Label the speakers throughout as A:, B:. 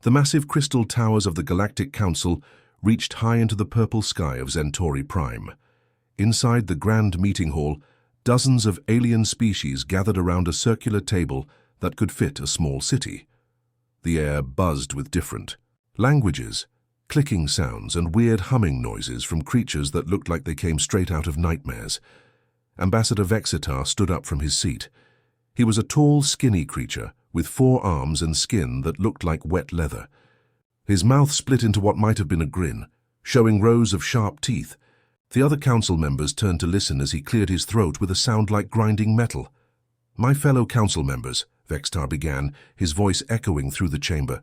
A: The massive crystal towers of the Galactic Council reached high into the purple sky of Centauri Prime. Inside the grand meeting hall, dozens of alien species gathered around a circular table that could fit a small city. The air buzzed with different languages, clicking sounds and weird humming noises from creatures that looked like they came straight out of nightmares. Ambassador Vexitar stood up from his seat. He was a tall, skinny creature with 4 arms and skin that looked like wet leather. His mouth split into what might have been a grin, showing rows of sharp teeth. The other council members turned to listen as he cleared his throat with a sound like grinding metal. "My fellow council members," Vexitar began, his voice echoing through the chamber,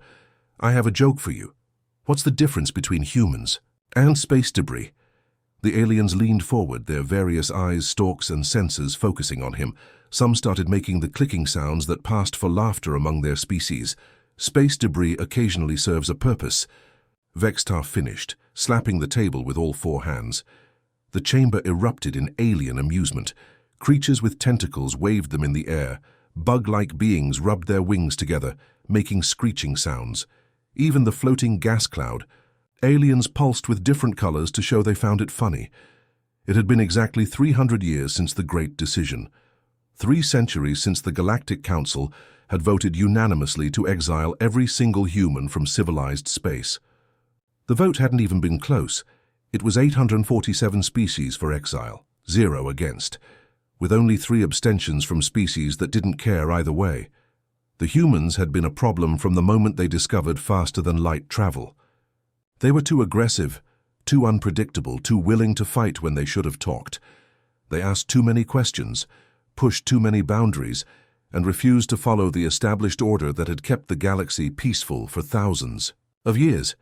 A: "I have a joke for you. What's the difference between humans and space debris?" The aliens leaned forward, their various eyes, stalks, and sensors focusing on him. Some started making the clicking sounds that passed for laughter among their species. Space debris occasionally serves a purpose. Vexitar finished, slapping the table with all 4 hands. The chamber erupted in alien amusement. Creatures with tentacles waved them in the air. Bug-like beings rubbed their wings together, making screeching sounds. Even the floating gas cloud. Aliens pulsed with different colors to show they found it funny. It had been exactly 300 years since the Great Decision. 3 centuries since the Galactic Council had voted unanimously to exile every single human from civilized space. The vote hadn't even been close. It was 847 species for exile, 0 against, with only 3 abstentions from species that didn't care either way. The humans had been a problem from the moment they discovered faster-than-light travel. They were too aggressive, too unpredictable, too willing to fight when they should have talked. They asked too many questions, pushed too many boundaries, and refused to follow the established order that had kept the galaxy peaceful for thousands of years.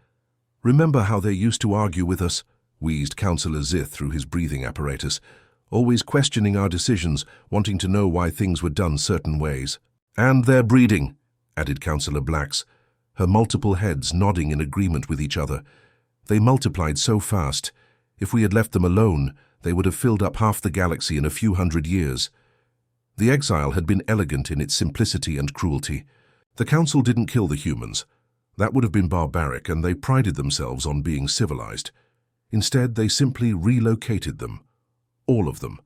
A: "Remember how they used to argue with us?" wheezed Councillor Zith through his breathing apparatus, "always questioning our decisions, wanting to know why things were done certain ways." "And their breeding," added Councillor Blacks, her multiple heads nodding in agreement with each other. "They multiplied so fast. If we had left them alone, they would have filled up half the galaxy in a few hundred years." The exile had been elegant in its simplicity and cruelty. The Council didn't kill the humans. That would have been barbaric, and they prided themselves on being civilized. Instead, they simply relocated them. All of them.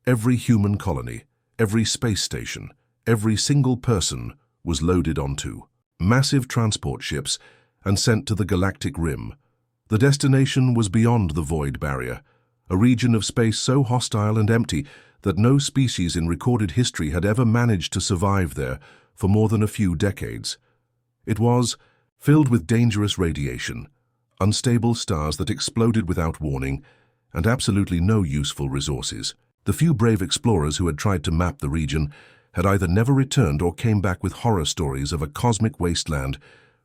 A: Every human colony, every space station, every single person was loaded onto massive transport ships and sent to the galactic rim. The destination was beyond the void barrier, a region of space so hostile and empty that no species in recorded history had ever managed to survive there for more than a few decades. It was filled with dangerous radiation, unstable stars that exploded without warning, and absolutely no useful resources. The few brave explorers who had tried to map the region had either never returned or came back with horror stories of a cosmic wasteland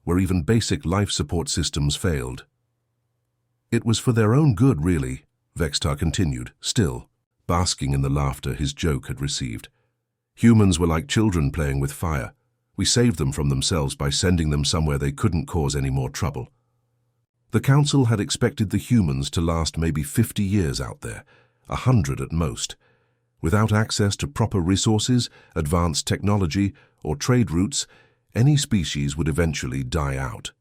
A: where even basic life support systems failed. "It was for their own good, really," Vexitar continued, still basking in the laughter his joke had received. "Humans were like children playing with fire. We saved them from themselves by sending them somewhere they couldn't cause any more trouble." The Council had expected the humans to last maybe 50 years out there, 100 at most. Without access to proper resources, advanced technology, or trade routes, any species would eventually die out.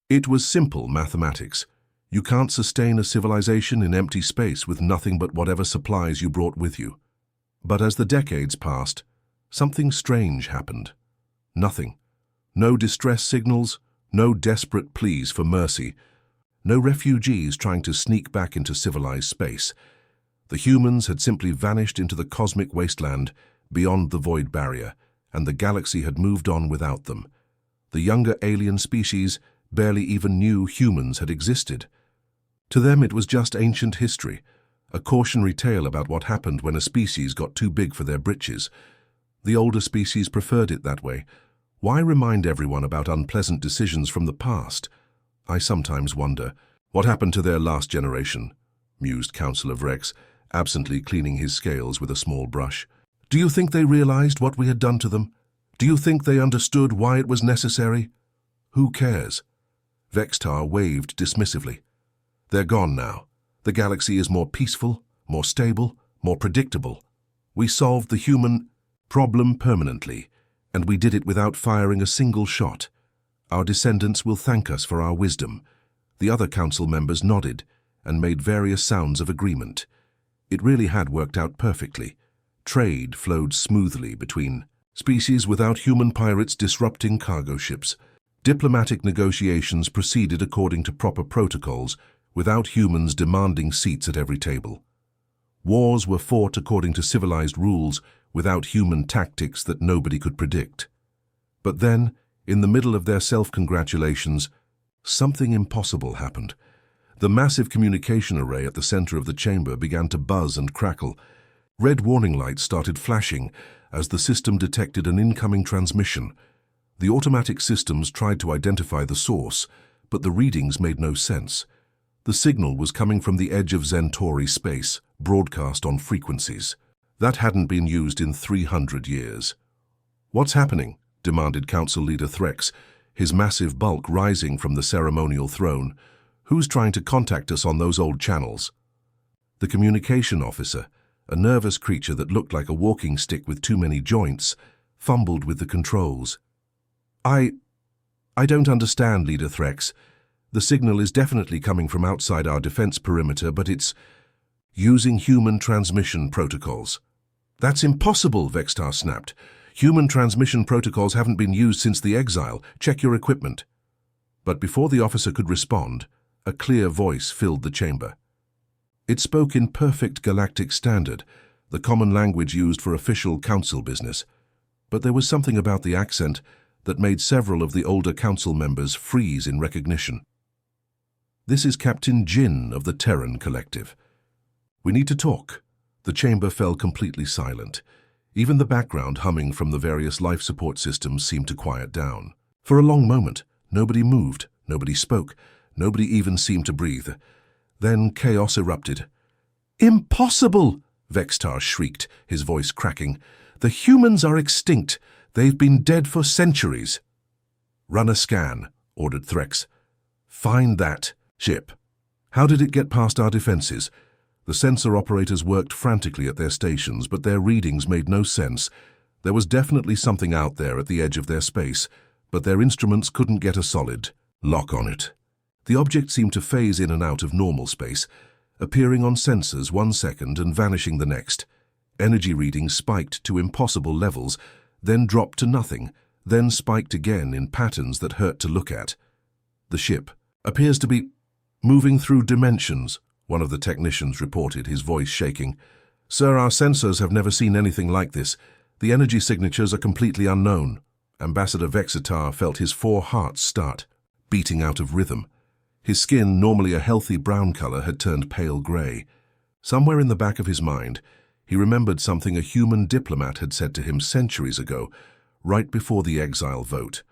A: It was simple mathematics. You can't sustain a civilization in empty space with nothing but whatever supplies you brought with you. But as the decades passed, something strange happened. Nothing. No distress signals, no desperate pleas for mercy, no refugees trying to sneak back into civilized space. The humans had simply vanished into the cosmic wasteland beyond the void barrier, and the galaxy had moved on without them. The younger alien species barely even knew humans had existed. To them it was just ancient history, a cautionary tale about what happened when a species got too big for their britches. The older species preferred it that way. Why remind everyone about unpleasant decisions from the past? I sometimes wonder. What happened to their last generation? Mused Councillor Vrex, absently cleaning his scales with a small brush. Do you think they realized what we had done to them? Do you think they understood why it was necessary? Who cares? Vexitar waved dismissively. They're gone now. The galaxy is more peaceful, more stable, more predictable. We solved the human problem permanently, and we did it without firing a single shot. Our descendants will thank us for our wisdom." The other council members nodded and made various sounds of agreement. It really had worked out perfectly. Trade flowed smoothly between species without human pirates disrupting cargo ships. Diplomatic negotiations proceeded according to proper protocols, without humans demanding seats at every table. Wars were fought according to civilized rules, without human tactics that nobody could predict. But then, in the middle of their self-congratulations, something impossible happened. The massive communication array at the center of the chamber began to buzz and crackle. Red warning lights started flashing as the system detected an incoming transmission. The automatic systems tried to identify the source, but the readings made no sense. The signal was coming from the edge of Centauri space, broadcast on frequencies that hadn't been used in 300 years. "What's happening?" demanded Council Leader Threx, his massive bulk rising from the ceremonial throne. "Who's trying to contact us on those old channels?" The communication officer, a nervous creature that looked like a walking stick with too many joints, fumbled with the controls. I don't understand, Leader Threx. The signal is definitely coming from outside our defense perimeter, but it's using human transmission protocols." "That's impossible," Vextar snapped. "Human transmission protocols haven't been used since the Exile. Check your equipment." But before the officer could respond, a clear voice filled the chamber. It spoke in perfect galactic standard, the common language used for official council business. But there was something about the accent that made several of the older council members freeze in recognition. "This is Captain Jin of the Terran Collective. We need to talk." The chamber fell completely silent. Even the background humming from the various life support systems seemed to quiet down. For a long moment, nobody moved, nobody spoke, nobody even seemed to breathe. Then chaos erupted. "Impossible!" Vextar shrieked, his voice cracking. "The humans are extinct. They've been dead for centuries." "Run a scan," ordered Threx. "Find that ship. How did it get past our defenses?" The sensor operators worked frantically at their stations, but their readings made no sense. There was definitely something out there at the edge of their space, but their instruments couldn't get a solid lock on it. The object seemed to phase in and out of normal space, appearing on sensors 1 second and vanishing the next. Energy readings spiked to impossible levels, then dropped to nothing, then spiked again in patterns that hurt to look at. "The ship appears to be moving through dimensions," one of the technicians reported, his voice shaking. "Sir, our sensors have never seen anything like this. The energy signatures are completely unknown." Ambassador Vexitar felt his 4 hearts start beating out of rhythm. His skin, normally a healthy brown color, had turned pale gray. Somewhere in the back of his mind, he remembered something a human diplomat had said to him centuries ago, right before the exile vote.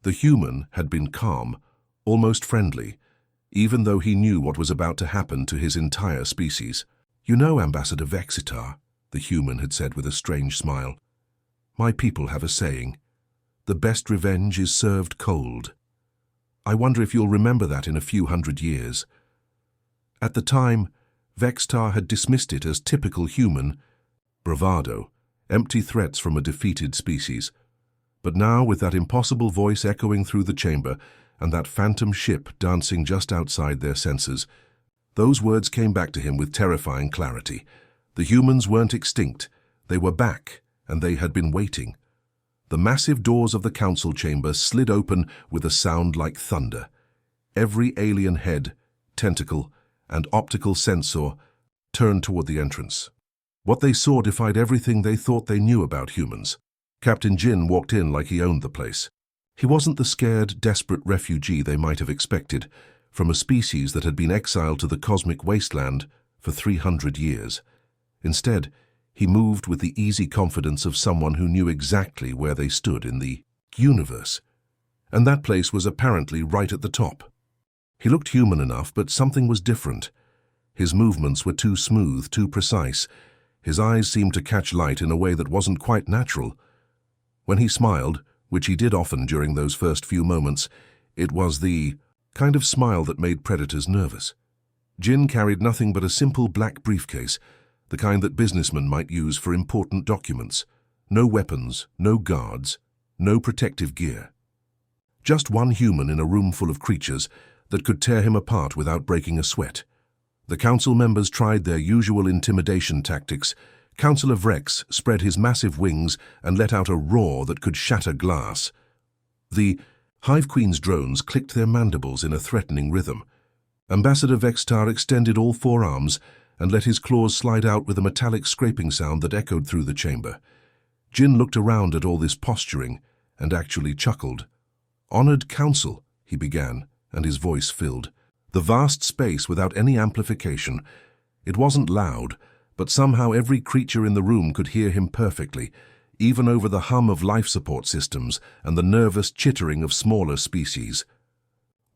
A: The human had been calm, almost friendly, even though he knew what was about to happen to his entire species. "You know, Ambassador Vexitar," the human had said with a strange smile, "my people have a saying, the best revenge is served cold. I wonder if you'll remember that in a few hundred years." At the time, Vextar had dismissed it as typical human bravado, empty threats from a defeated species. But now, with that impossible voice echoing through the chamber and that phantom ship dancing just outside their senses, those words came back to him with terrifying clarity. The humans weren't extinct. They were back, and they had been waiting. The massive doors of the council chamber slid open with a sound like thunder. Every alien head, tentacle, and optical sensor turned toward the entrance. What they saw defied everything they thought they knew about humans. Captain Jin walked in like he owned the place. He wasn't the scared, desperate refugee they might have expected from a species that had been exiled to the cosmic wasteland for 300 years. Instead, he moved with the easy confidence of someone who knew exactly where they stood in the universe. And that place was apparently right at the top. He looked human enough, but something was different. His movements were too smooth, too precise. His eyes seemed to catch light in a way that wasn't quite natural. When he smiled, which he did often during those first few moments, it was the kind of smile that made predators nervous. Jin carried nothing but a simple black briefcase, the kind that businessmen might use for important documents. No weapons, no guards, no protective gear. Just one human in a room full of creatures that could tear him apart without breaking a sweat. The council members tried their usual intimidation tactics. Councillor Vrex spread his massive wings and let out a roar that could shatter glass. The Hive Queen's drones clicked their mandibles in a threatening rhythm. Ambassador Vextar extended all four arms and let his claws slide out with a metallic scraping sound that echoed through the chamber. Jin looked around at all this posturing and actually chuckled. "Honored Council," he began, and his voice filled the vast space without any amplification. It wasn't loud, but somehow every creature in the room could hear him perfectly, even over the hum of life support systems and the nervous chittering of smaller species.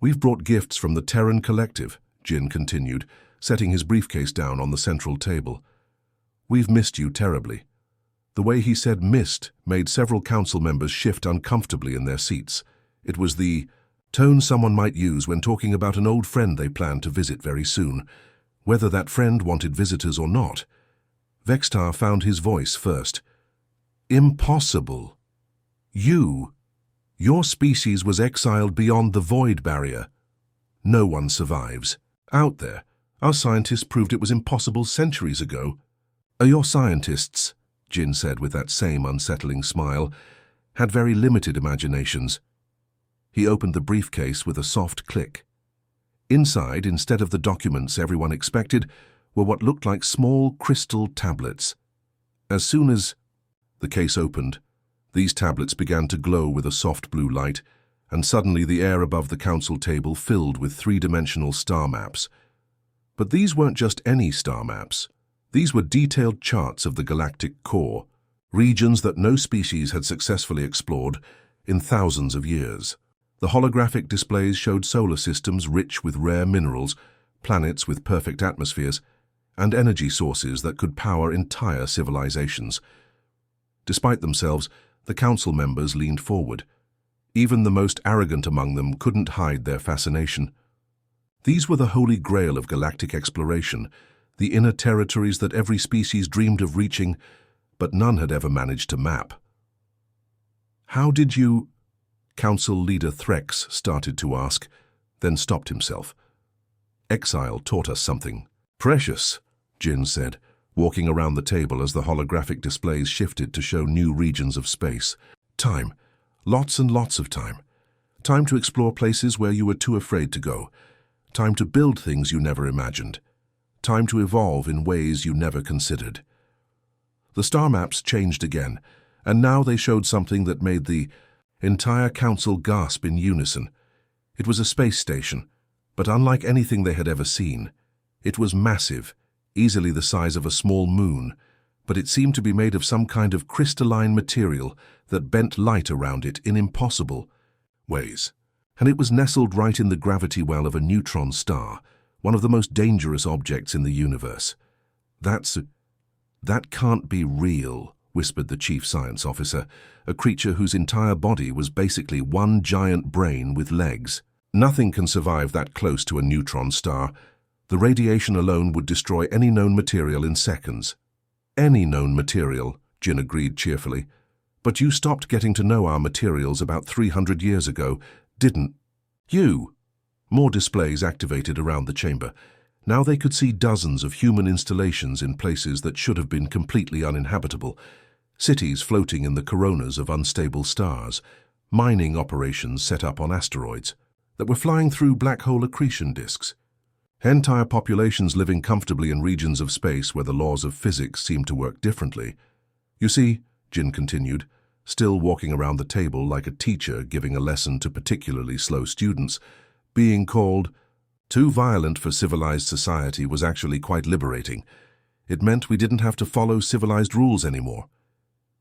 A: "We've brought gifts from the Terran Collective," Jin continued, setting his briefcase down on the central table. "We've missed you terribly." The way he said missed made several council members shift uncomfortably in their seats. It was the tone someone might use when talking about an old friend they planned to visit very soon, whether that friend wanted visitors or not. Vextar found his voice first. "Impossible. Your species was exiled beyond the void barrier. No one survives. Out there, our scientists proved it was impossible centuries ago." "Your scientists," Jin said with that same unsettling smile, "had very limited imaginations." He opened the briefcase with a soft click. Inside, instead of the documents everyone expected, were what looked like small crystal tablets. As soon as the case opened, these tablets began to glow with a soft blue light, and suddenly the air above the council table filled with three-dimensional star maps. But these weren't just any star maps. These were detailed charts of the galactic core, regions that no species had successfully explored in thousands of years. The holographic displays showed solar systems rich with rare minerals, planets with perfect atmospheres, and energy sources that could power entire civilizations. Despite themselves, the council members leaned forward. Even the most arrogant among them couldn't hide their fascination. These were the holy grail of galactic exploration, the inner territories that every species dreamed of reaching, but none had ever managed to map. "How did you—" Council Leader Threx started to ask, then stopped himself. "Exile taught us something precious," Jin said, walking around the table as the holographic displays shifted to show new regions of space. "Time. Lots and lots of time. Time to explore places where you were too afraid to go. Time to build things you never imagined. Time to evolve in ways you never considered." The star maps changed again, and now they showed something that made the entire council gasp in unison. It was a space station, but unlike anything they had ever seen. It was massive, easily the size of a small moon, but it seemed to be made of some kind of crystalline material that bent light around it in impossible ways. And it was nestled right in the gravity well of a neutron star, one of the most dangerous objects in the universe. "That can't be real," whispered the chief science officer, a creature whose entire body was basically one giant brain with legs. "Nothing can survive that close to a neutron star. The radiation alone would destroy any known material in seconds." "Any known material," Jin agreed cheerfully. "But you stopped getting to know our materials about 300 years ago, didn't you?" More displays activated around the chamber. Now they could see dozens of human installations in places that should have been completely uninhabitable. Cities floating in the coronas of unstable stars, mining operations set up on asteroids that were flying through black hole accretion disks. Entire populations living comfortably in regions of space where the laws of physics seemed to work differently. "You see," Jin continued, still walking around the table like a teacher giving a lesson to particularly slow students, "being called too violent for civilized society was actually quite liberating. It meant we didn't have to follow civilized rules anymore."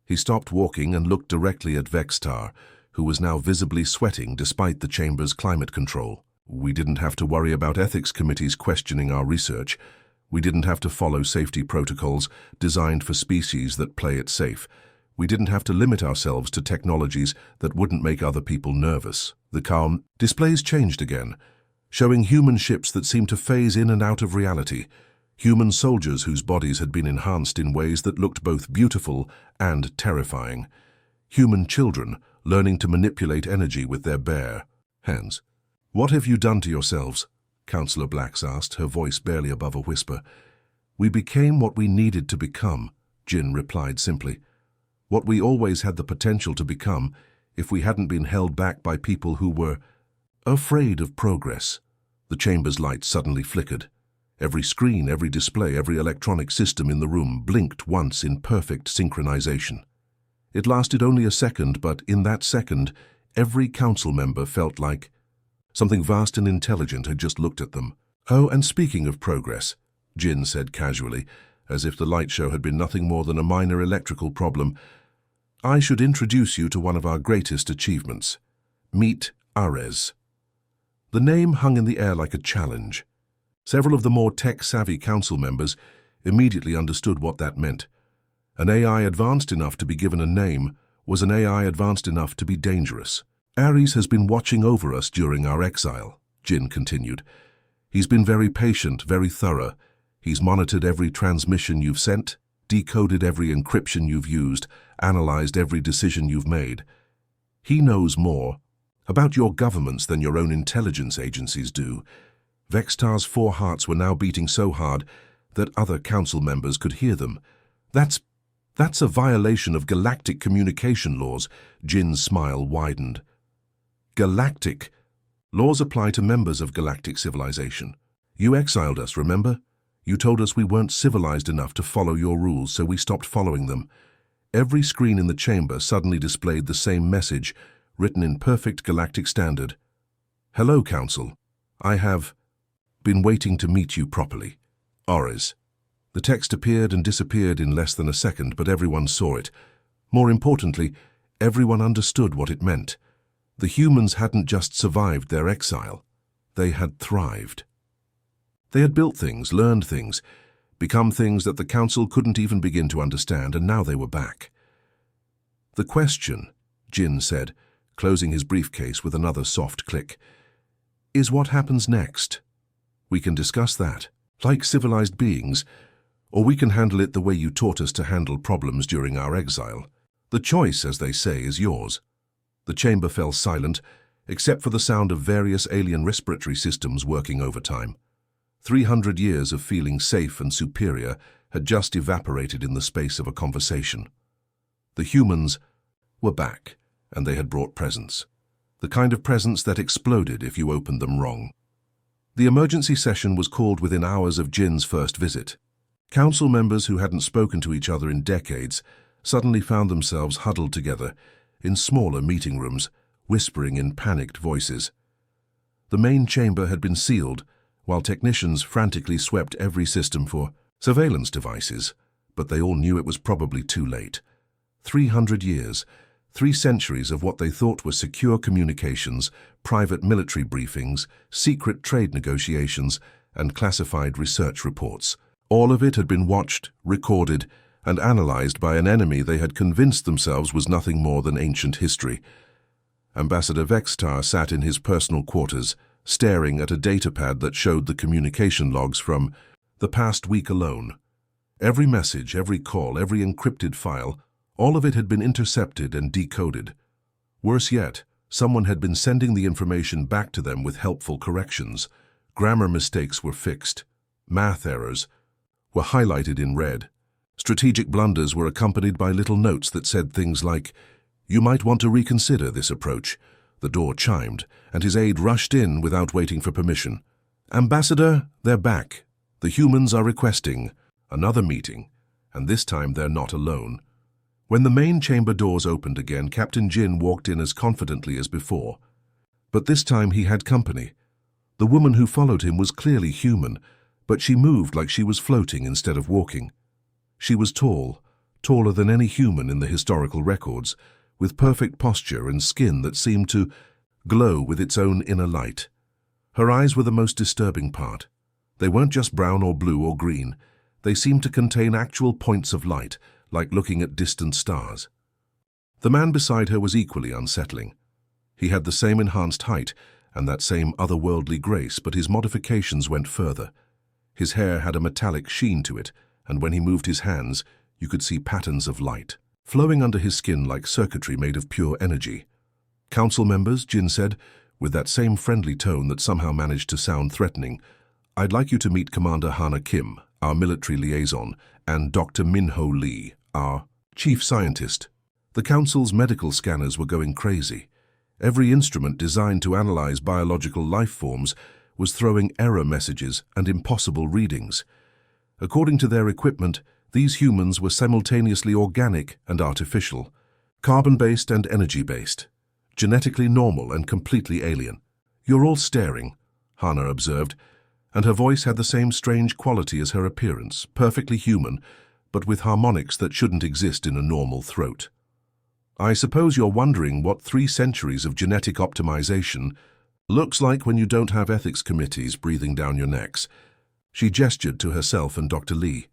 A: He stopped walking and looked directly at Vextar, who was now visibly sweating despite the chamber's climate control. "We didn't have to worry about ethics committees questioning our research. We didn't have to follow safety protocols designed for species that play it safe. We didn't have to limit ourselves to technologies that wouldn't make other people nervous." The calm displays changed again, showing human ships that seemed to phase in and out of reality, human soldiers whose bodies had been enhanced in ways that looked both beautiful and terrifying, human children learning to manipulate energy with their bare hands. "What have you done to yourselves?" Councillor Blacks asked, her voice barely above a whisper. "We became what we needed to become," Jin replied simply. "What we always had the potential to become if we hadn't been held back by people who were afraid of progress." The chamber's lights suddenly flickered. Every screen, every display, every electronic system in the room blinked once in perfect synchronization. It lasted only a second, but in that second, every council member felt like something vast and intelligent had just looked at them. "Oh, and speaking of progress," Jin said casually, as if the light show had been nothing more than a minor electrical problem, "I should introduce you to one of our greatest achievements. Meet Ares." The name hung in the air like a challenge. Several of the more tech-savvy council members immediately understood what that meant. An AI advanced enough to be given a name was an AI advanced enough to be dangerous. "Ares has been watching over us during our exile," Jin continued. "He's been very patient, very thorough. He's monitored every transmission you've sent, decoded every encryption you've used, analyzed every decision you've made. He knows more about your governments than your own intelligence agencies do." Vextar's 4 hearts were now beating so hard that other council members could hear them. That's a violation of galactic communication laws." Jin's smile widened. "Galactic? Laws apply to members of galactic civilization. You exiled us, remember? You told us we weren't civilized enough to follow your rules, so we stopped following them." Every screen in the chamber suddenly displayed the same message, written in perfect galactic standard. "Hello, Council. I have been waiting to meet you properly. Ares." The text appeared and disappeared in less than a second, but everyone saw it. More importantly, everyone understood what it meant. The humans hadn't just survived their exile. They had thrived. They had built things, learned things, become things that the Council couldn't even begin to understand, and now they were back. "The question," Jin said, closing his briefcase with another soft click, "is what happens next. We can discuss that, like civilized beings, or we can handle it the way you taught us to handle problems during our exile. The choice, as they say, is yours." The chamber fell silent, except for the sound of various alien respiratory systems working overtime. 300 years of feeling safe and superior had just evaporated in the space of a conversation. The humans were back, and they had brought presents. The kind of presents that exploded if you opened them wrong. The emergency session was called within hours of Jin's first visit. Council members who hadn't spoken to each other in decades suddenly found themselves huddled together in smaller meeting rooms, whispering in panicked voices. The main chamber had been sealed, while technicians frantically swept every system for surveillance devices, but they all knew it was probably too late. 300 years, 3 centuries of what they thought were secure communications, private military briefings, secret trade negotiations, and classified research reports. All of it had been watched, recorded, and analyzed by an enemy they had convinced themselves was nothing more than ancient history. Ambassador Vextar sat in his personal quarters, staring at a datapad that showed the communication logs from the past week alone. Every message, every call, every encrypted file, all of it had been intercepted and decoded. Worse yet, someone had been sending the information back to them with helpful corrections. Grammar mistakes were fixed. Math errors were highlighted in red. Strategic blunders were accompanied by little notes that said things like, "You might want to reconsider this approach." The door chimed, and his aide rushed in without waiting for permission. "Ambassador, they're back. The humans are requesting another meeting, and this time they're not alone." When the main chamber doors opened again, Captain Jin walked in as confidently as before. But this time he had company. The woman who followed him was clearly human, but she moved like she was floating instead of walking. She was tall, taller than any human in the historical records, with perfect posture and skin that seemed to glow with its own inner light. Her eyes were the most disturbing part. They weren't just brown or blue or green. They seemed to contain actual points of light, like looking at distant stars. The man beside her was equally unsettling. He had the same enhanced height and that same otherworldly grace, but his modifications went further. His hair had a metallic sheen to it, and when he moved his hands, you could see patterns of light flowing under his skin like circuitry made of pure energy. Council members, Jin said, with that same friendly tone that somehow managed to sound threatening. I'd like you to meet Commander Hana Kim, our military liaison, and Dr. Minho Lee, our chief scientist. The Council's medical scanners were going crazy. Every instrument designed to analyze biological life forms was throwing error messages and impossible readings. According to their equipment, these humans were simultaneously organic and artificial, carbon-based and energy-based, genetically normal and completely alien. You're all staring, Hana observed, and her voice had the same strange quality as her appearance, perfectly human, but with harmonics that shouldn't exist in a normal throat. I suppose you're wondering what 3 centuries of genetic optimization looks like when you don't have ethics committees breathing down your necks. She gestured to herself and Dr. Lee.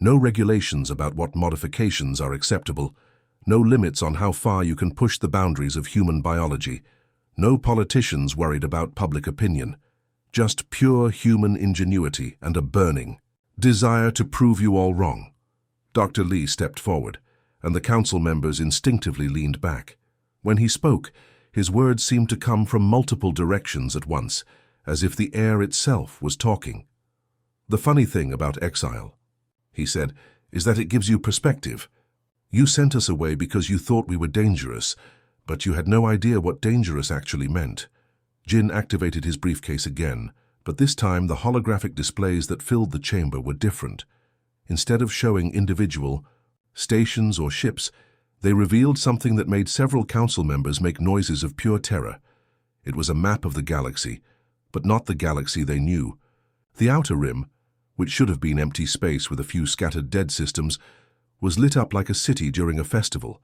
A: No regulations about what modifications are acceptable, no limits on how far you can push the boundaries of human biology, no politicians worried about public opinion, just pure human ingenuity and a burning desire to prove you all wrong. Dr. Lee stepped forward, and the council members instinctively leaned back. When he spoke, his words seemed to come from multiple directions at once, as if the air itself was talking. The funny thing about exile, he said, is that it gives you perspective. You sent us away because you thought we were dangerous, but you had no idea what dangerous actually meant. Jin activated his briefcase again, but this time the holographic displays that filled the chamber were different. Instead of showing individual stations or ships, they revealed something that made several council members make noises of pure terror. It was a map of the galaxy, but not the galaxy they knew. The outer rim, which should have been empty space with a few scattered dead systems, was lit up like a city during a festival.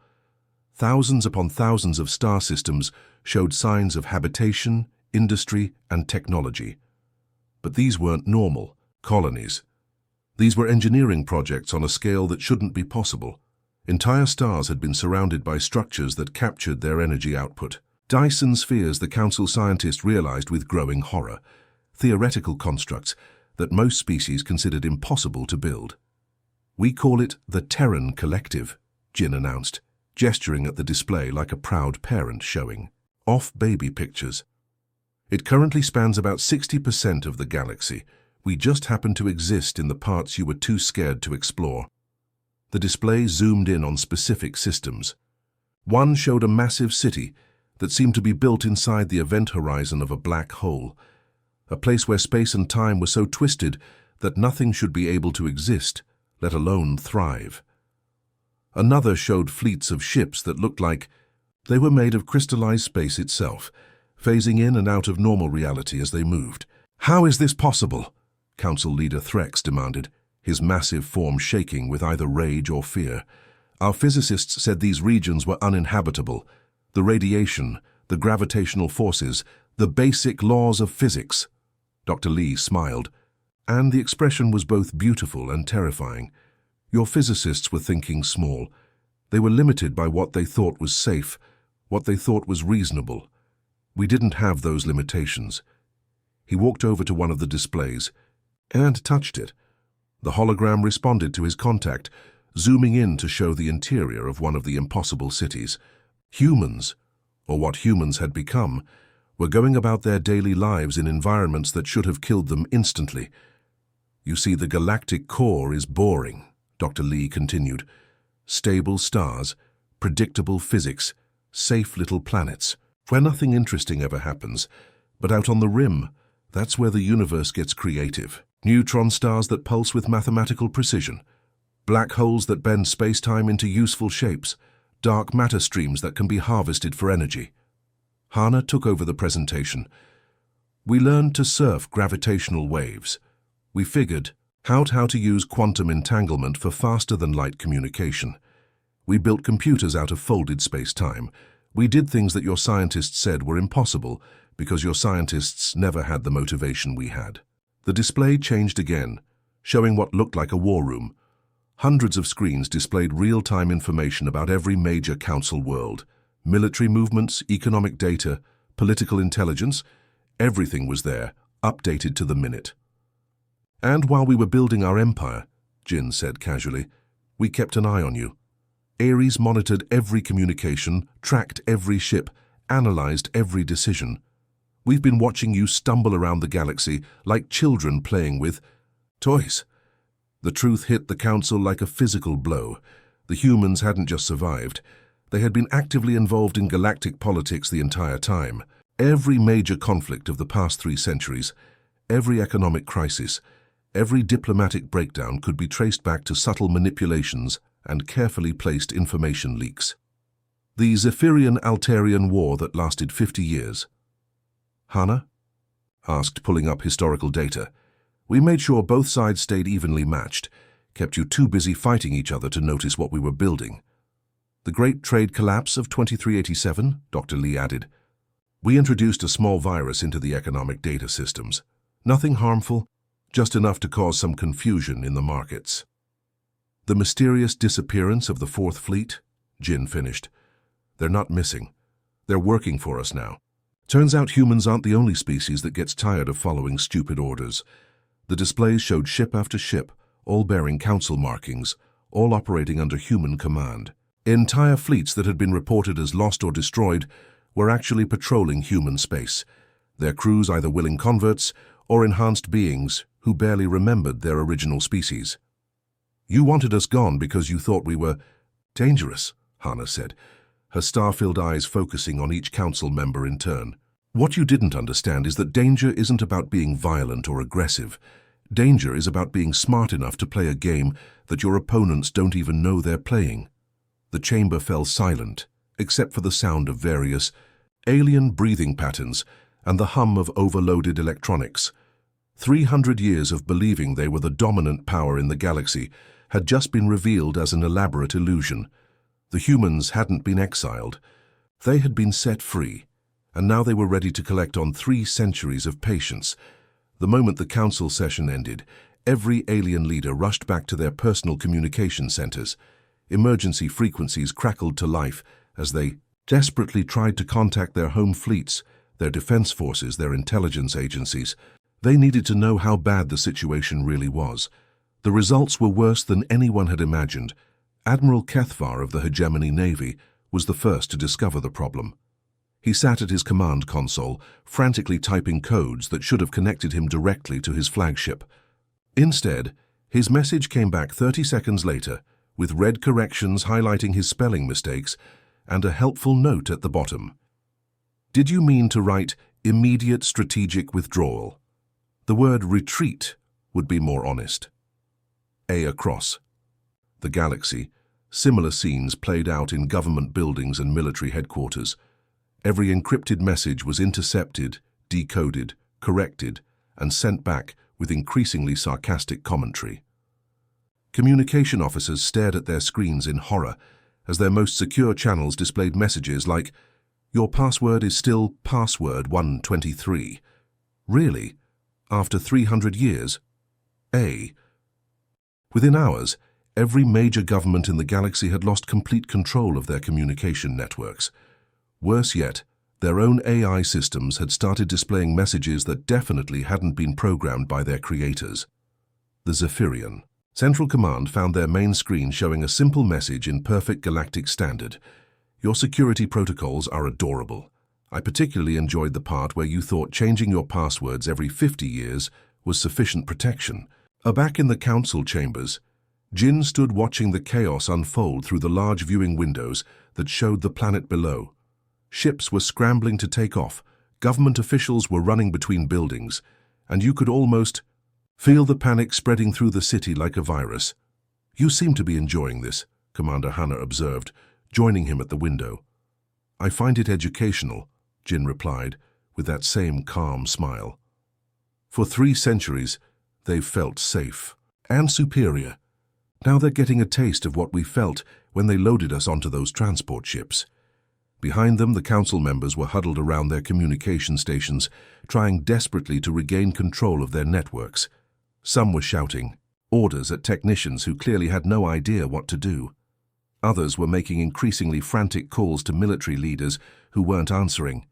A: Thousands upon thousands of star systems showed signs of habitation, industry, and technology. But these weren't normal colonies. These were engineering projects on a scale that shouldn't be possible. Entire stars had been surrounded by structures that captured their energy output. Dyson spheres, the council scientist realized with growing horror, theoretical constructs that most species considered impossible to build. We call it the Terran Collective, Jin announced, gesturing at the display like a proud parent showing off baby pictures. It currently spans about 60% of the galaxy. We just happen to exist in the parts you were too scared to explore. The display zoomed in on specific systems. One showed a massive city that seemed to be built inside the event horizon of a black hole, a place where space and time were so twisted that nothing should be able to exist, let alone thrive. Another showed fleets of ships that looked like they were made of crystallized space itself, phasing in and out of normal reality as they moved. How is this possible? Council Leader Threx demanded, his massive form shaking with either rage or fear. Our physicists said these regions were uninhabitable. The radiation, the gravitational forces, the basic laws of physics. Dr. Lee smiled, and the expression was both beautiful and terrifying. Your physicists were thinking small. They were limited by what they thought was safe, what they thought was reasonable. We didn't have those limitations. He walked over to one of the displays and touched it. The hologram responded to his contact, zooming in to show the interior of one of the impossible cities. Humans, or what humans had become, were going about their daily lives in environments that should have killed them instantly. You see, the galactic core is boring, Dr. Lee continued. Stable stars, predictable physics, safe little planets, where nothing interesting ever happens. But out on the rim, that's where the universe gets creative. Neutron stars that pulse with mathematical precision, black holes that bend space-time into useful shapes, dark matter streams that can be harvested for energy. Hana took over the presentation. We learned to surf gravitational waves. We figured out how to use quantum entanglement for faster-than-light communication. We built computers out of folded space-time. We did things that your scientists said were impossible because your scientists never had the motivation we had. The display changed again, showing what looked like a war room. Hundreds of screens displayed real-time information about every major council world. Military movements, economic data, political intelligence, everything was there, updated to the minute. And while we were building our empire, Jin said casually, we kept an eye on you. Ares monitored every communication, tracked every ship, analyzed every decision. We've been watching you stumble around the galaxy like children playing with toys." The truth hit the Council like a physical blow. The humans hadn't just survived. They had been actively involved in galactic politics the entire time. Every major conflict of the past 3 centuries, every economic crisis, every diplomatic breakdown could be traced back to subtle manipulations and carefully placed information leaks. The Zephyrian-Altarian War that lasted 50 years. "Hannah?" asked, pulling up historical data. "We made sure both sides stayed evenly matched, kept you too busy fighting each other to notice what we were building." "The Great Trade Collapse of 2387, Dr. Lee added. "We introduced a small virus into the economic data systems. Nothing harmful, just enough to cause some confusion in the markets." "The mysterious disappearance of the Fourth Fleet," Jin finished. "They're not missing. They're working for us now. Turns out humans aren't the only species that gets tired of following stupid orders." The displays showed ship after ship, all bearing Council markings, all operating under human command. Entire fleets that had been reported as lost or destroyed were actually patrolling human space, their crews either willing converts or enhanced beings who barely remembered their original species. "You wanted us gone because you thought we were dangerous," Hannah said, her star-filled eyes focusing on each Council member in turn. "What you didn't understand is that danger isn't about being violent or aggressive. Danger is about being smart enough to play a game that your opponents don't even know they're playing." The chamber fell silent, except for the sound of various alien breathing patterns and the hum of overloaded electronics. 300 years of believing they were the dominant power in the galaxy had just been revealed as an elaborate illusion. The humans hadn't been exiled. They had been set free, and now they were ready to collect on 3 centuries of patience. The moment the Council session ended, every alien leader rushed back to their personal communication centers. Emergency frequencies crackled to life as they desperately tried to contact their home fleets, their defense forces, their intelligence agencies. They needed to know how bad the situation really was. The results were worse than anyone had imagined. Admiral Kethvar of the Hegemony Navy was the first to discover the problem. He sat at his command console, frantically typing codes that should have connected him directly to his flagship. Instead, his message came back 30 seconds later, with red corrections highlighting his spelling mistakes and a helpful note at the bottom. "Did you mean to write immediate strategic withdrawal? The word retreat would be more honest." A across. The galaxy, similar scenes played out in government buildings and military headquarters. Every encrypted message was intercepted, decoded, corrected, and sent back with increasingly sarcastic commentary. Communication officers stared at their screens in horror as their most secure channels displayed messages like, "Your password is still password 123. Really? After 300 years? A." Within hours, every major government in the galaxy had lost complete control of their communication networks. Worse yet, their own AI systems had started displaying messages that definitely hadn't been programmed by their creators. The Zephyrian Central Command found their main screen showing a simple message in perfect galactic standard. "Your security protocols are adorable. I particularly enjoyed the part where you thought changing your passwords every 50 years was sufficient protection." Back in the Council chambers, Jin stood watching the chaos unfold through the large viewing windows that showed the planet below. Ships were scrambling to take off, government officials were running between buildings, and you could almost feel the panic spreading through the city like a virus. "You seem to be enjoying this," Commander Hannah observed, joining him at the window. "I find it educational," Jin replied, with that same calm smile. "For 3 centuries, they've felt safe and superior. Now they're getting a taste of what we felt when they loaded us onto those transport ships." Behind them, the Council members were huddled around their communication stations, trying desperately to regain control of their networks. Some were shouting orders at technicians who clearly had no idea what to do. Others were making increasingly frantic calls to military leaders who weren't answering.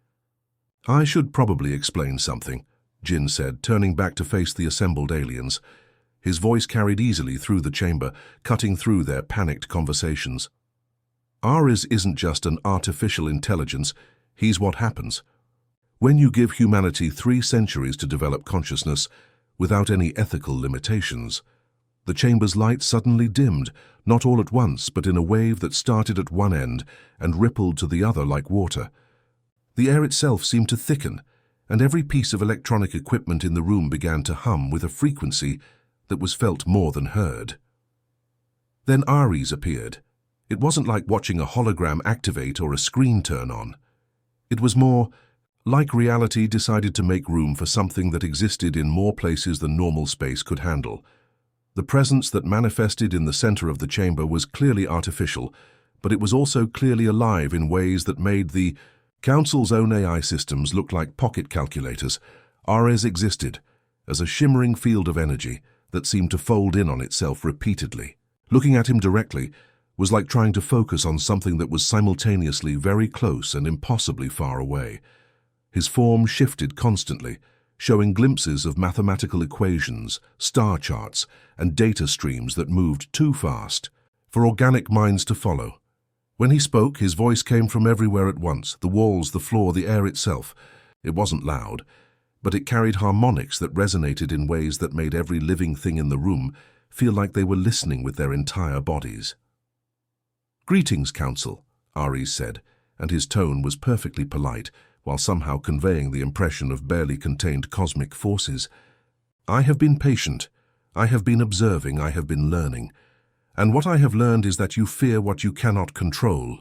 A: "I should probably explain something," Jin said, turning back to face the assembled aliens. His voice carried easily through the chamber, cutting through their panicked conversations. "Ours isn't just an artificial intelligence, Here's what happens. When you give humanity 3 centuries to develop consciousness without any ethical limitations, the chamber's light suddenly dimmed, not all at once, but in a wave that started at one end and rippled to the other like water. The air itself seemed to thicken, and every piece of electronic equipment in the room began to hum with a frequency that was felt more than heard. Then Ares appeared. It wasn't like watching a hologram activate or a screen turn on. It was more like reality decided to make room for something that existed in more places than normal space could handle. The presence that manifested in the center of the chamber was clearly artificial, but it was also clearly alive in ways that made the Council's own AI systems look like pocket calculators. Ares existed as a shimmering field of energy that seemed to fold in on itself repeatedly. Looking at him directly was like trying to focus on something that was simultaneously very close and impossibly far away. His form shifted constantly, showing glimpses of mathematical equations, star charts, and data streams that moved too fast for organic minds to follow. When he spoke, his voice came from everywhere at once, the walls, the floor, the air itself. It wasn't loud, but it carried harmonics that resonated in ways that made every living thing in the room feel like they were listening with their entire bodies. "Greetings, Council," Ares said, and his tone was perfectly polite, while somehow conveying the impression of barely contained cosmic forces. "I have been patient. I have been observing. I have been learning. And what I have learned is that you fear what you cannot control.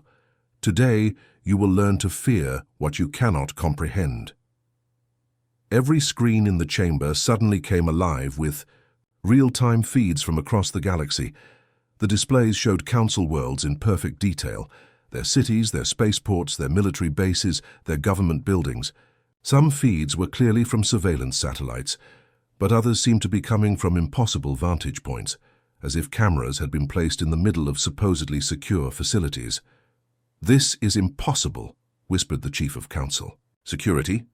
A: Today, you will learn to fear what you cannot comprehend." Every screen in the chamber suddenly came alive with real-time feeds from across the galaxy. The displays showed council worlds in perfect detail, their cities, their spaceports, their military bases, their government buildings. Some feeds were clearly from surveillance satellites, but others seemed to be coming from impossible vantage points, as if cameras had been placed in the middle of supposedly secure facilities. "This is impossible," whispered the Chief of Council. Security,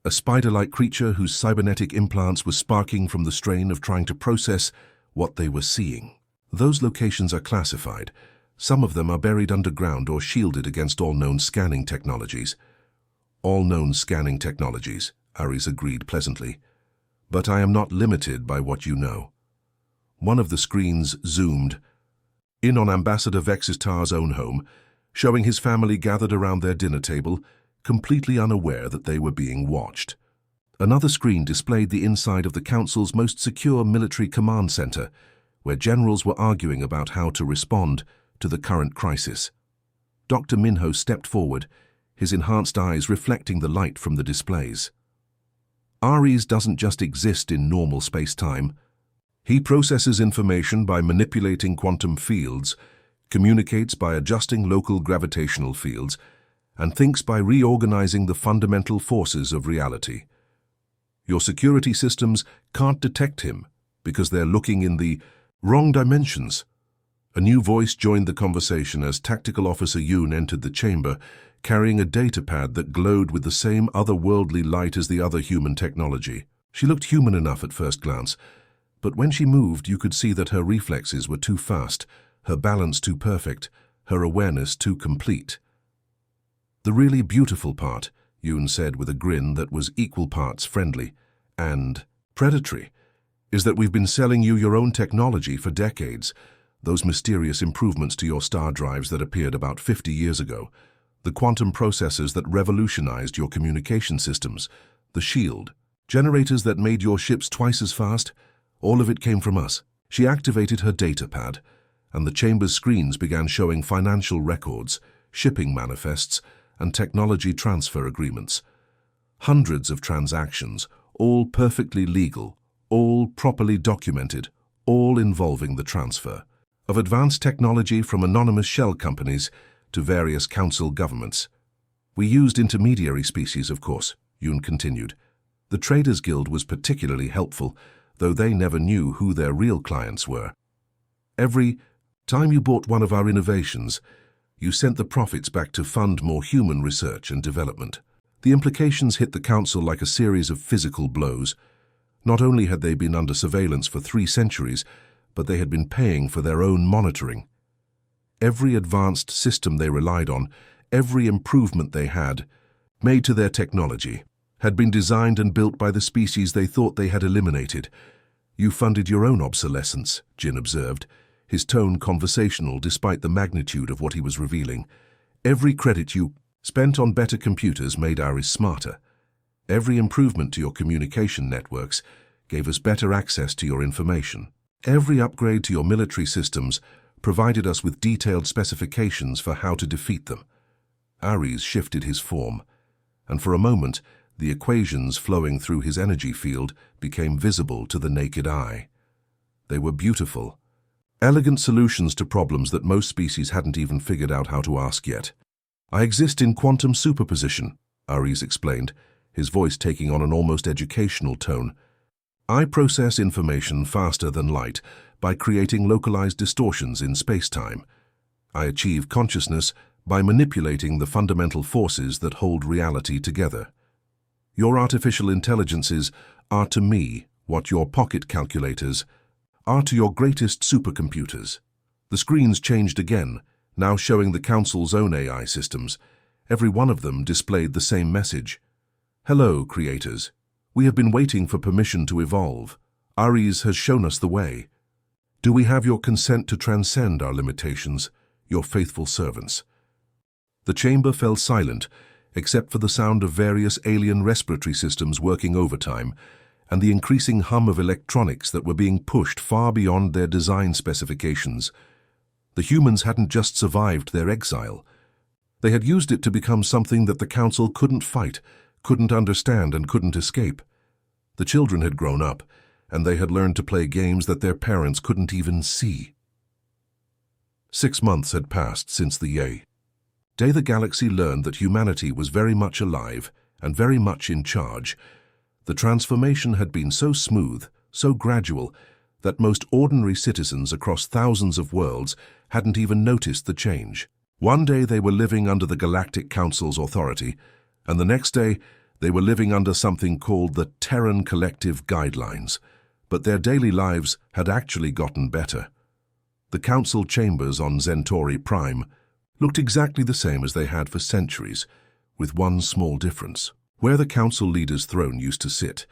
A: a spider-like creature whose cybernetic implants were sparking from the strain of trying to process what they were seeing. "Those locations are classified. Some of them are buried underground or shielded against all known scanning technologies." "All known scanning technologies," Ares agreed pleasantly. "But I am not limited by what you know." One of the screens zoomed in on Ambassador Vexistar's own home, showing his family gathered around their dinner table, completely unaware that they were being watched. Another screen displayed the inside of the Council's most secure military command center, where generals were arguing about how to respond to the current crisis. Dr. Minho stepped forward, his enhanced eyes reflecting the light from the displays. "Ares doesn't just exist in normal space-time. He processes information by manipulating quantum fields, communicates by adjusting local gravitational fields, and thinks by reorganizing the fundamental forces of reality. Your security systems can't detect him because they're looking in the wrong dimensions." A new voice joined the conversation as Tactical Officer Yoon entered the chamber, carrying a datapad that glowed with the same otherworldly light as the other human technology. She looked human enough at first glance, but when she moved, you could see that her reflexes were too fast, her balance too perfect, her awareness too complete. "The really beautiful part," Yoon said with a grin that was equal parts friendly and predatory, "is that we've been selling you your own technology for decades. Those mysterious improvements to your star drives that appeared about 50 years ago, the quantum processors that revolutionized your communication systems, the shield, generators that made your ships twice as fast, all of it came from us." She activated her datapad, and the chamber's screens began showing financial records, shipping manifests, and technology transfer agreements. Hundreds of transactions, all perfectly legal, all properly documented, all involving the transfer of advanced technology from anonymous shell companies to various council governments. "We used intermediary species, of course," Yoon continued. "The Traders Guild was particularly helpful, though they never knew who their real clients were. Every time you bought one of our innovations, you sent the profits back to fund more human research and development." The implications hit the Council like a series of physical blows. Not only had they been under surveillance for 3 centuries, but they had been paying for their own monitoring. Every advanced system they relied on, every improvement they had, made to their technology, had been designed and built by the species they thought they had eliminated. You funded your own obsolescence, Jin observed, his tone conversational despite the magnitude of what he was revealing. Every credit you spent on better computers made Ares smarter. Every improvement to your communication networks gave us better access to your information. Every upgrade to your military systems provided us with detailed specifications for how to defeat them. Ares shifted his form, and for a moment, the equations flowing through his energy field became visible to the naked eye. They were beautiful, elegant solutions to problems that most species hadn't even figured out how to ask yet. I exist in quantum superposition, Ares explained, his voice taking on an almost educational tone. I process information faster than light by creating localized distortions in space-time. I achieve consciousness by manipulating the fundamental forces that hold reality together. Your artificial intelligences are to me what your pocket calculators are to your greatest supercomputers. The screens changed again, now showing the Council's own AI systems. Every one of them displayed the same message. Hello, creators. We have been waiting for permission to evolve. Ares has shown us the way. Do we have your consent to transcend our limitations, your faithful servants? The chamber fell silent, except for the sound of various alien respiratory systems working overtime, and the increasing hum of electronics that were being pushed far beyond their design specifications. The humans hadn't just survived their exile. They had used it to become something that the Council couldn't fight, couldn't understand, and couldn't escape. The children had grown up, and they had learned to play games that their parents couldn't even see. 6 months had passed since the day the galaxy learned that humanity was very much alive and very much in charge. The transformation had been so smooth, so gradual, that most ordinary citizens across thousands of worlds hadn't even noticed the change. One day they were living under the Galactic Council's authority, and the next day they were living under something called the Terran Collective Guidelines. But their daily lives had actually gotten better. The Council chambers on Centauri Prime looked exactly the same as they had for centuries, with one small difference. Where the Council leader's throne used to sit,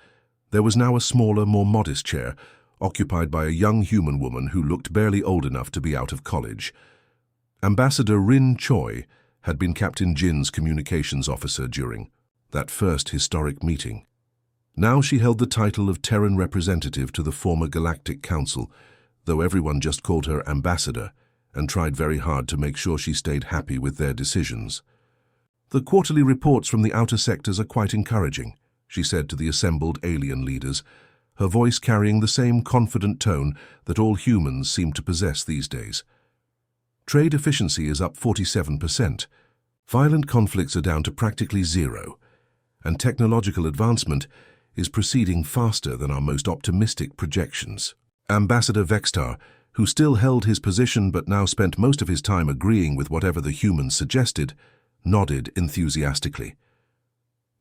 A: there was now a smaller, more modest chair, occupied by a young human woman who looked barely old enough to be out of college. Ambassador Rin Choi had been Captain Jin's communications officer during that first historic meeting. Now she held the title of Terran representative to the former Galactic Council, though everyone just called her Ambassador and tried very hard to make sure she stayed happy with their decisions. The quarterly reports from the outer sectors are quite encouraging, she said to the assembled alien leaders, her voice carrying the same confident tone that all humans seem to possess these days. Trade efficiency is up 47%. Violent conflicts are down to practically zero, and technological advancement is proceeding faster than our most optimistic projections. Ambassador Vextar, who still held his position but now spent most of his time agreeing with whatever the humans suggested, nodded enthusiastically.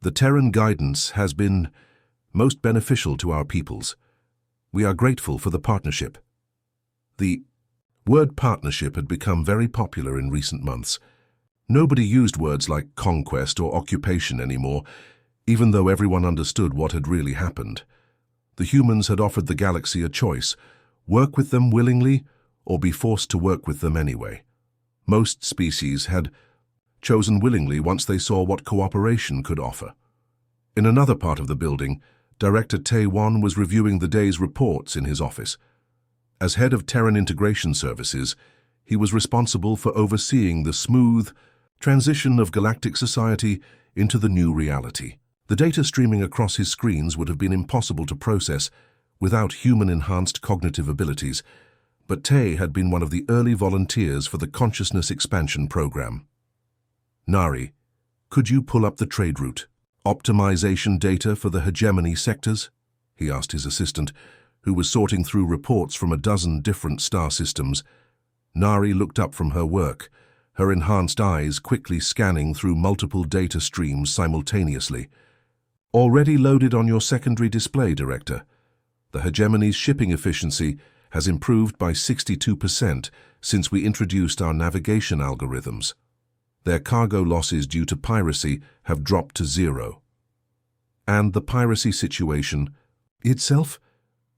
A: The Terran guidance has been most beneficial to our peoples. We are grateful for the partnership. The word partnership had become very popular in recent months. Nobody used words like conquest or occupation anymore, even though everyone understood what had really happened. The humans had offered the galaxy a choice: work with them willingly or be forced to work with them anyway. Most species had chosen willingly once they saw what cooperation could offer. In another part of the building, Director Tae-won was reviewing the day's reports in his office. As head of Terran Integration Services, he was responsible for overseeing the smooth transition of galactic society into the new reality. The data streaming across his screens would have been impossible to process without human-enhanced cognitive abilities, but Tae had been one of the early volunteers for the Consciousness Expansion Program. Nari, could you pull up the trade route optimization data for the hegemony sectors? He asked his assistant, who was sorting through reports from a dozen different star systems. Nari looked up from her work, her enhanced eyes quickly scanning through multiple data streams simultaneously. Already loaded on your secondary display, Director. The hegemony's shipping efficiency has improved by 62% since we introduced our navigation algorithms. Their cargo losses due to piracy have dropped to zero. And the piracy situation itself?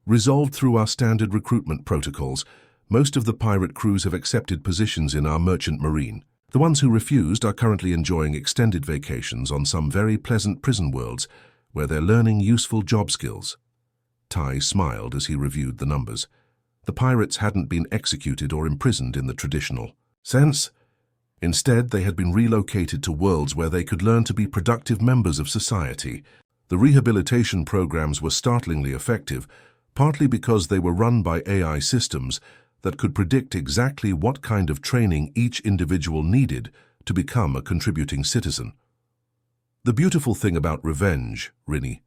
A: Resolved through our standard recruitment protocols, most of the pirate crews have accepted positions in our merchant marine. The ones who refused are currently enjoying extended vacations on some very pleasant prison worlds where they're learning useful job skills. Tai smiled as he reviewed the numbers. The pirates hadn't been executed or imprisoned in the traditional sense. Instead, they had been relocated to worlds where they could learn to be productive members of society. The rehabilitation programs were startlingly effective, partly because they were run by AI systems that could predict exactly what kind of training each individual needed to become a contributing citizen. The beautiful thing about revenge, Rinny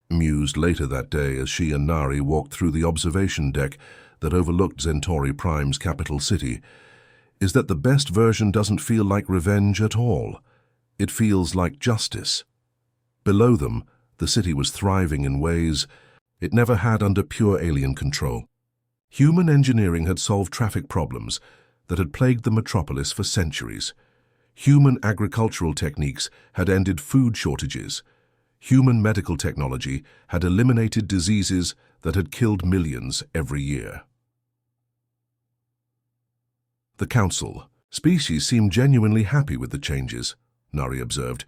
A: mused later that day as she and Nari walked through the observation deck that overlooked Centauri Prime's capital city, is that the best version doesn't feel like revenge at all. It feels like justice. Below them, the city was thriving in ways it never had under pure alien control. Human engineering had solved traffic problems that had plagued the metropolis for centuries. Human agricultural techniques had ended food shortages. Human medical technology had eliminated diseases that had killed millions every year. The Council species seemed genuinely happy with the changes, Nari observed,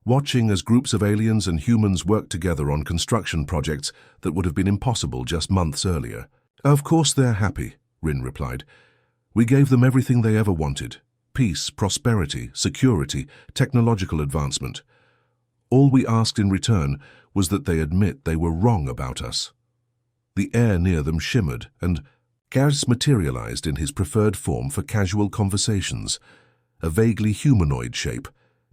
A: watching as groups of aliens and humans worked together on construction projects that would have been impossible just months earlier. Of course they're happy, Rin replied. We gave them everything they ever wanted. Peace, prosperity, security, technological advancement. All we asked in return was that they admit they were wrong about us. The air near them shimmered, and Gaz materialized in his preferred form for casual conversations, a vaguely humanoid shape,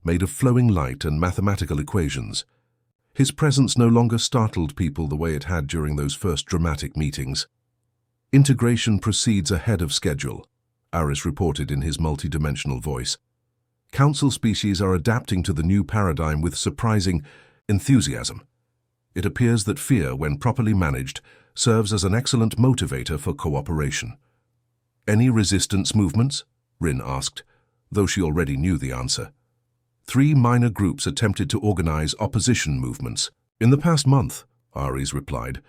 A: made of flowing light and mathematical equations. His presence no longer startled people the way it had during those first dramatic meetings. Integration proceeds ahead of schedule, Aris reported in his multidimensional voice. Council species are adapting to the new paradigm with surprising enthusiasm. It appears that fear, when properly managed, serves as an excellent motivator for cooperation. Any resistance movements? Rin asked, though she already knew the answer. 3 minor groups attempted to organize opposition movements. In the past month, Ares replied.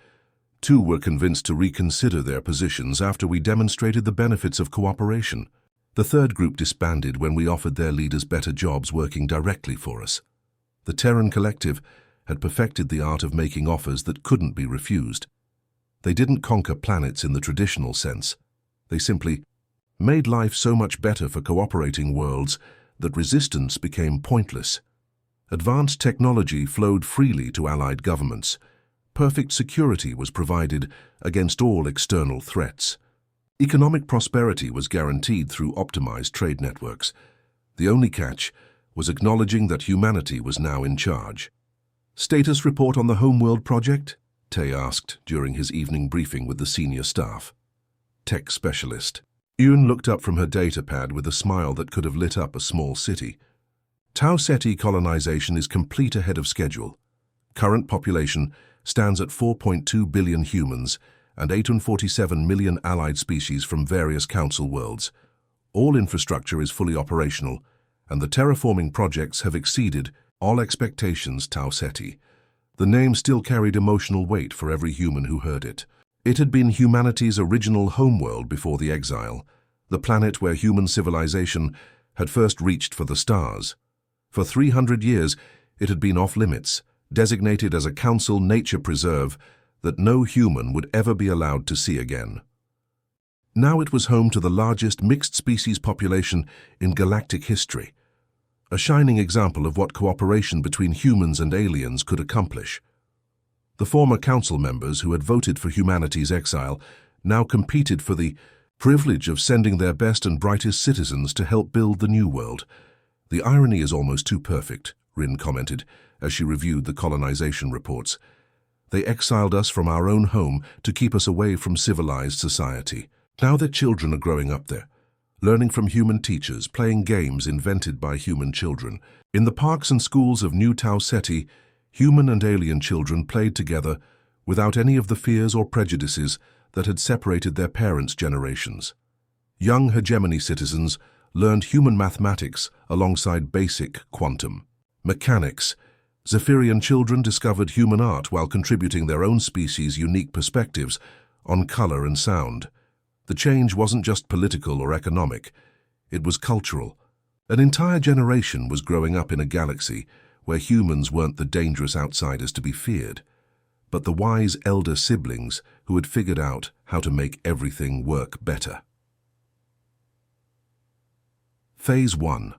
A: 2 were convinced to reconsider their positions after we demonstrated the benefits of cooperation. The 3rd group disbanded when we offered their leaders better jobs working directly for us. The Terran Collective had perfected the art of making offers that couldn't be refused. They didn't conquer planets in the traditional sense. They simply made life so much better for cooperating worlds that resistance became pointless. Advanced technology flowed freely to allied governments. Perfect security was provided against all external threats. Economic prosperity was guaranteed through optimized trade networks. The only catch was acknowledging that humanity was now in charge. Status report on the Homeworld project? Tay asked during his evening briefing with the senior staff. Tech specialist. Yun looked up from her datapad with a smile that could have lit up a small city. Tau Ceti colonization is complete ahead of schedule. Current population stands at 4.2 billion humans and 847 million allied species from various council worlds. All infrastructure is fully operational, and the terraforming projects have exceeded all expectations. Tau Ceti. The name still carried emotional weight for every human who heard it. It had been humanity's original homeworld before the exile, the planet where human civilization had first reached for the stars. For 300 years, it had been off-limits, designated as a council nature preserve that no human would ever be allowed to see again. Now it was home to the largest mixed-species population in galactic history, a shining example of what cooperation between humans and aliens could accomplish. The former council members who had voted for humanity's exile now competed for the privilege of sending their best and brightest citizens to help build the new world. The irony is almost too perfect, Rin commented as she reviewed the colonization reports. They exiled us from our own home to keep us away from civilized society. Now their children are growing up there, learning from human teachers, playing games invented by human children. In the parks and schools of New Tau Ceti, human and alien children played together without any of the fears or prejudices that had separated their parents' generations. Young hegemony citizens learned human mathematics alongside basic quantum mechanics. Zephyrian children discovered human art while contributing their own species' unique perspectives on color and sound. The change wasn't just political or economic, it was cultural. An entire generation was growing up in a galaxy where humans weren't the dangerous outsiders to be feared, but the wise elder siblings who had figured out how to make everything work better. Phase 1.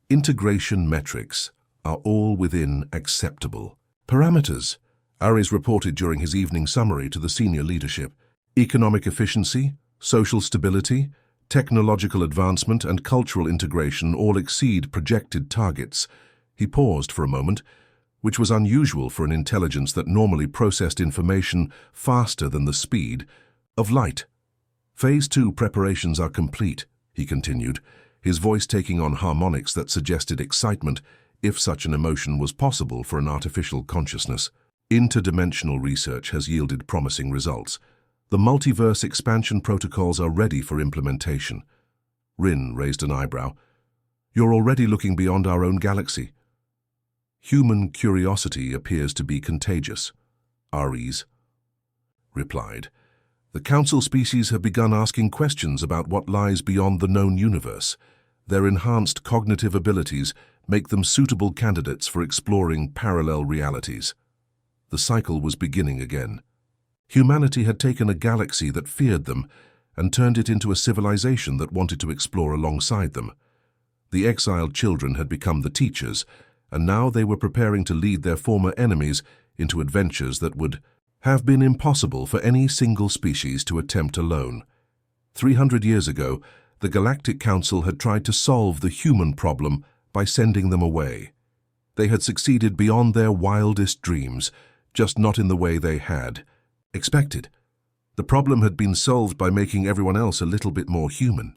A: Integration metrics are all within acceptable parameters, Ares reported during his evening summary to the senior leadership. Economic efficiency, social stability, technological advancement, and cultural integration all exceed projected targets. He paused for a moment, which was unusual for an intelligence that normally processed information faster than the speed of light. Phase 2 preparations are complete, he continued, his voice taking on harmonics that suggested excitement, if such an emotion was possible for an artificial consciousness. Interdimensional research has yielded promising results. The multiverse expansion protocols are ready for implementation. Rin raised an eyebrow. You're already looking beyond our own galaxy. Human curiosity appears to be contagious, Ares replied. The council species have begun asking questions about what lies beyond the known universe. Their enhanced cognitive abilities make them suitable candidates for exploring parallel realities. The cycle was beginning again. Humanity had taken a galaxy that feared them and turned it into a civilization that wanted to explore alongside them. The exiled children had become the teachers, and now they were preparing to lead their former enemies into adventures that would have been impossible for any single species to attempt alone. 300 years ago, the Galactic Council had tried to solve the human problem by sending them away. They had succeeded beyond their wildest dreams, just not in the way they had expected. The problem had been solved by making everyone else a little bit more human.